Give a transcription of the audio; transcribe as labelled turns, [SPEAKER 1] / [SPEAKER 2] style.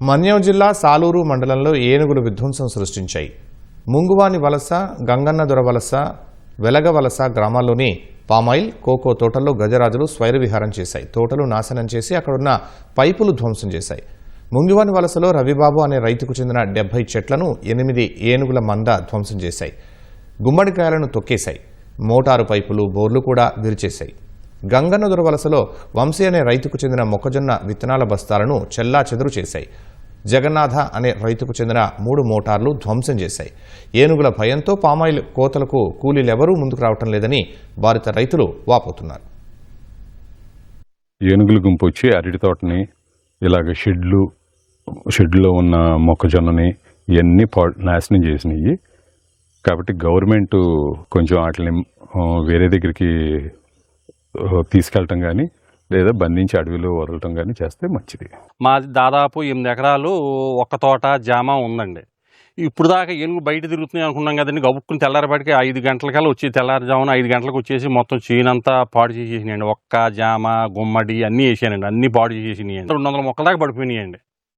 [SPEAKER 1] మన్యం జిల్లా సాలూరు మండలంలో ఏనుగులు విధ్వంసం సృష్టించాయి. ముంగువాని వలస, గంగన్నదొర వలస, వెలగవలస గ్రామాల్లోని పామాయిల్, కోకో తోటల్లో గజరాజులు స్వైరవిహారం చేశాయి. తోటలు నాశనం చేసి అక్కడున్న పైపులు ధ్వంసం చేశాయి. ముంగువాని వలసలో రవిబాబు అనే రైతుకు చెందిన 70 చెట్లను 8 ఏనుగుల మంద ధ్వంసం చేశాయి. గుమ్మడికాయలను తొక్కేశాయి. మోటారు పైపులు, బోర్లు కూడా విరిచేశాయి. గంగన్నదొర వలసలో వంశీ అనే రైతుకు చెందిన మొక్కజొన్న విత్తనాల బస్తాలను చెల్లాచెదురు చేశాయి. జగన్నాథ అనే రైతుకు చెందిన 3 మోటార్లు ధ్వంసం చేశాయి. ఏనుగుల భయంతో పామాయిల్ కోతలకు కూలీలెవరూ ముందుకు రావటం లేదని బాధిత రైతులు వాపోతున్నారు.
[SPEAKER 2] ఏనుగుల గుంపు వచ్చి అరటి తోటని, ఇలాగ షెడ్లో ఉన్న మొక్కజొన్నని ఇవన్నీ నాశనం చేసినాయి. కాబట్టి గవర్నమెంట్ కొంచెం వాటిని వేరే దగ్గరికి తీసుకెళ్ళటం కానీ లేదా బంధించి అడవిలో వదలటం కానీ చేస్తే మంచిది.
[SPEAKER 3] మాది దాదాపు 8 ఎకరాలు ఒక్క తోట జామ ఉందండి. ఇప్పుడు దాకా ఏనుగు బయట తిరుగుతున్నాయి అనుకున్నాం కదండి. గబుక్కుని తెల్లారిపాటికి 5 గంటలకల్లా వచ్చి తెల్లారుజామున 5 గంటలకు వచ్చేసి మొత్తం చీనంతా పాడు చేసేసినాయండి. ఒక్క జామ, గుమ్మడి అన్నీ వేసానండి. అన్నీ పాడు చేసేసినాయండి. 200 మొక్కల దాకా పడిపోయినాయండి.